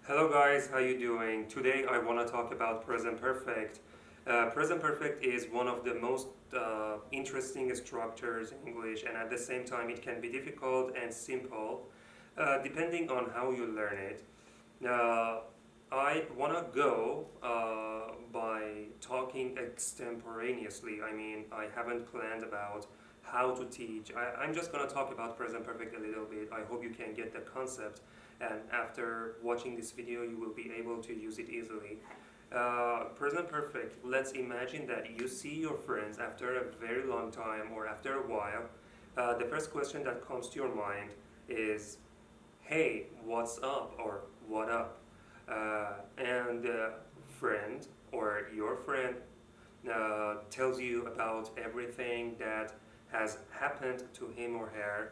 Hello guys, how you doing? Today I want to talk about present perfect. Present perfect is one of the most interesting structures in English, and at the same time it can be difficult and simple depending on how you learn it. Uh, I want to go by talking extemporaneously. I mean, I haven't planned about how to teach. I'm just going to talk about present perfect a little bit. I hope you can get the concept, and after watching this video you will be able to use it easily. Present perfect, let's imagine that you see your friends after a very long time or after a while. The first question that comes to your mind is, hey, what's up, or what up? And the friend or your friend tells you about everything that has happened to him or her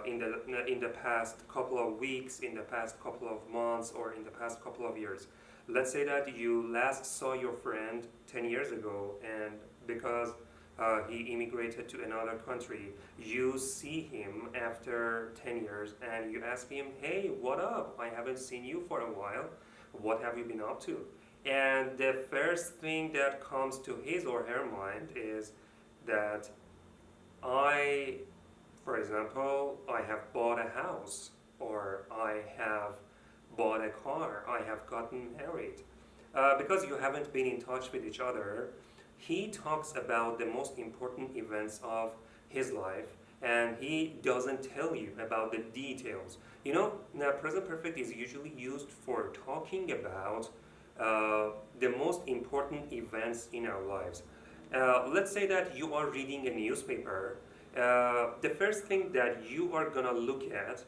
in the past couple of weeks, in the past couple of months, or in the past couple of years. Let's say that you last saw your friend 10 years ago, and because he immigrated to another country, you see him after 10 years and you ask him, hey, what up? I haven't seen you for a while. What have you been up to? And the first thing that comes to his or her mind is that I, for example, I have bought a house, or I have bought a car, I have gotten married. Because you haven't been in touch with each other, he talks about the most important events of his life, and he doesn't tell you about the details. You know, now present perfect is usually used for talking about the most important events in our lives. Let's say that you are reading a newspaper. The first thing that you are gonna look at,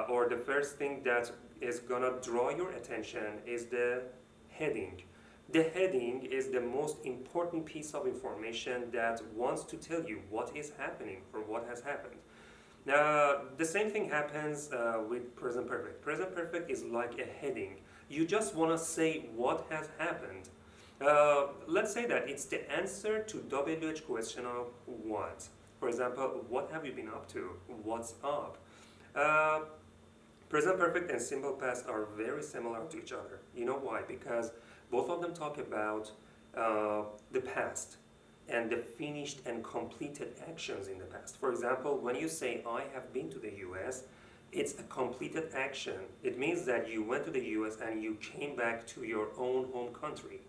or the first thing that is gonna draw your attention, is the heading. The heading is the most important piece of information that wants to tell you what is happening or what has happened. Now, the same thing happens with present perfect. Present perfect is like a heading. You just want to say what has happened. Let's say that it's the answer to WH question of what. For example, what have you been up to? What's up? Uh, Present perfect and simple past are very similar to each other. You know why? Because both of them talk about the past and the finished and completed actions in the past. For example, when you say, I have been to the US, it's a completed action. It means that you went to the US and you came back to your own home country.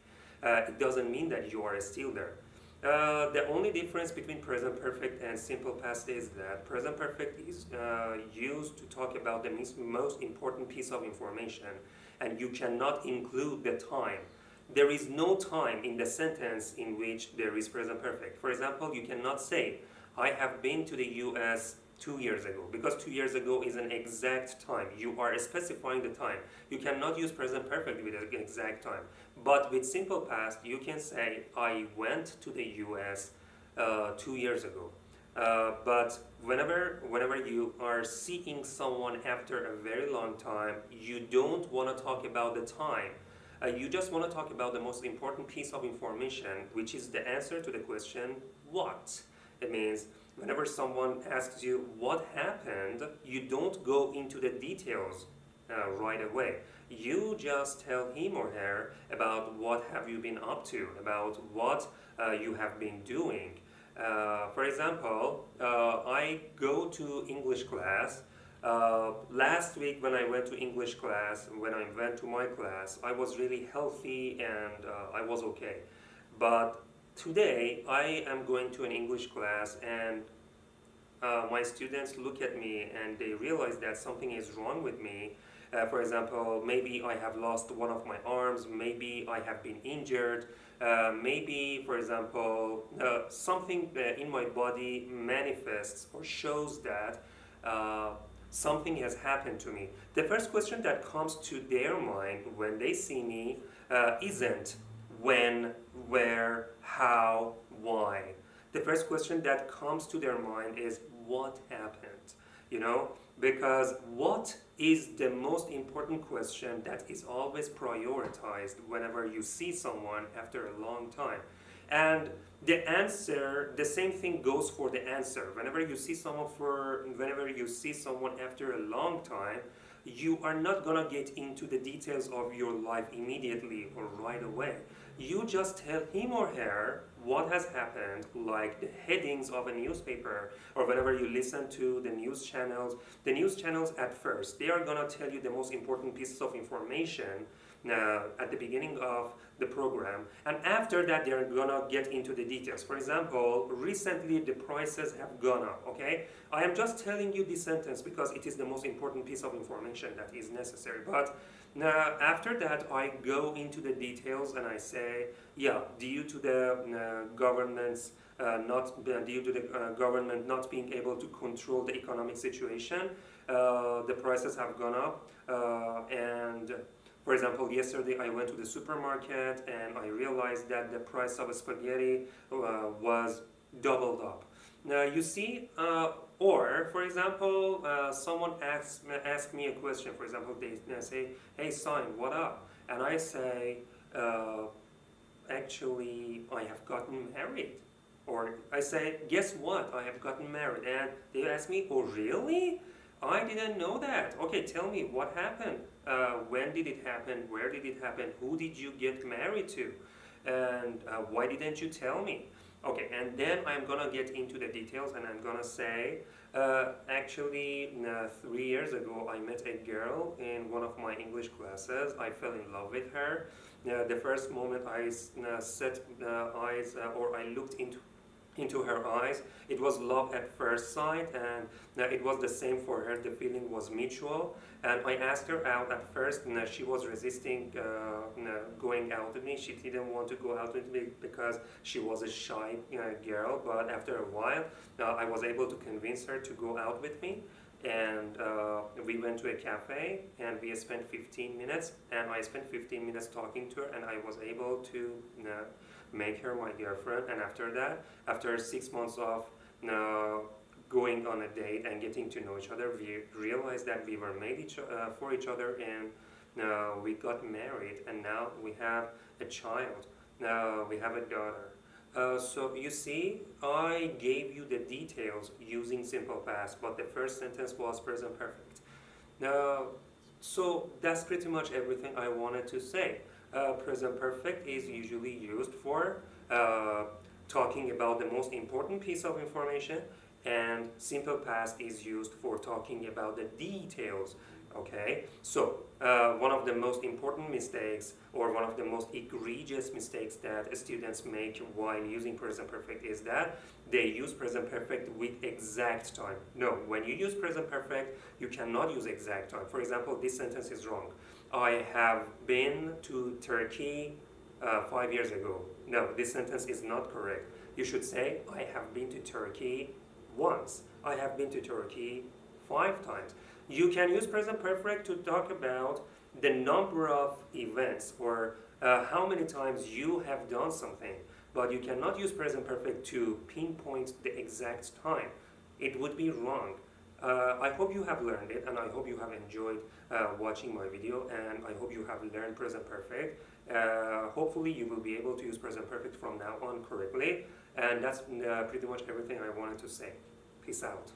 It doesn't mean that you are still there. The only difference between present perfect and simple past is that present perfect is used to talk about the most important piece of information, and you cannot include the time. There is no time in the sentence in which there is present perfect. For example, you cannot say, I have been to the US 2 years ago, because 2 years ago is an exact time. You are specifying the time. You cannot use present perfect with an exact time. But with simple past, you can say, I went to the US 2 years ago. But whenever you are seeing someone after a very long time, you don't want to talk about the time. You just want to talk about the most important piece of information, which is the answer to the question, what? It means whenever someone asks you what happened, you don't go into the details right away. You just tell him or her about what have you been up to, about what you have been doing. For example, I go to English class. Last week when I went to English class, when I went to my class, I was really healthy and I was okay. But today I am going to an English class, and my students look at me and they realize that something is wrong with me. For example, maybe I have lost one of my arms, maybe I have been injured, maybe, for example, something in my body manifests or shows that something has happened to me. The first question that comes to their mind when they see me isn't when, where, how, why. The first question that comes to their mind is what happened, you know? Because what is the most important question that is always prioritized whenever you see someone after a long time. And the answer, the same thing goes for the answer. Whenever you see someone after a long time, you are not gonna get into the details of your life immediately or right away. You just tell him or her what has happened, like the headings of a newspaper, or whenever you listen to the news channels. The news channels at first, they are gonna tell you the most important pieces of information at the beginning of the program, and after that they're gonna get into the details. For example, recently the prices have gone up, okay? I am just telling you this sentence because it is the most important piece of information that is necessary. But now, after that, I go into the details and I say, yeah, due to the government's due to the government not being able to control the economic situation, the prices have gone up. And for example, yesterday I went to the supermarket and I realized that the price of spaghetti was doubled up. Now you see, or for example, someone asks me a question. For example, they say, "Hey, son, what up?" And I say, "Actually, I have gotten married." Or I say, "Guess what? I have gotten married." And they ask me, "Oh, really? I didn't know that. Okay, tell me what happened. When did it happen? Where did it happen? Who did you get married to? And why didn't you tell me?" Okay, and then I'm gonna get into the details and I'm gonna say, actually, 3 years ago, I met a girl in one of my English classes. I fell in love with her. The first moment I set eyes or I looked into her eyes, it was love at first sight, and it was the same for her. The feeling was mutual, and I asked her out at first, and she was resisting going out with me. She didn't want to go out with me because she was a shy girl, but after a while I was able to convince her to go out with me, and we went to a cafe and we spent 15 minutes, and I spent 15 minutes talking to her, and I was able to make her my girlfriend. And after that, after 6 months of going on a date and getting to know each other, we realized that we were made for each other, and we got married, and now we have a child. Now we have a daughter. So you see, I gave you the details using simple past, but the first sentence was present perfect. Now, so that's pretty much everything I wanted to say. Present perfect is usually used for talking about the most important piece of information, and simple past is used for talking about the details. Okay, so one of the most important mistakes, or one of the most egregious mistakes that students make while using present perfect is that they use present perfect with exact time. No, when you use present perfect, you cannot use exact time. For example, this sentence is wrong. I have been to Turkey 5 years ago. No, this sentence is not correct. You should say, I have been to Turkey once. I have been to Turkey 5 times. You can use present perfect to talk about the number of events, or how many times you have done something, but you cannot use present perfect to pinpoint the exact time. It would be wrong. I hope you have learned it, and I hope you have enjoyed watching my video, and I hope you have learned present perfect. Hopefully you will be able to use present perfect from now on correctly, and that's pretty much everything I wanted to say. Peace out.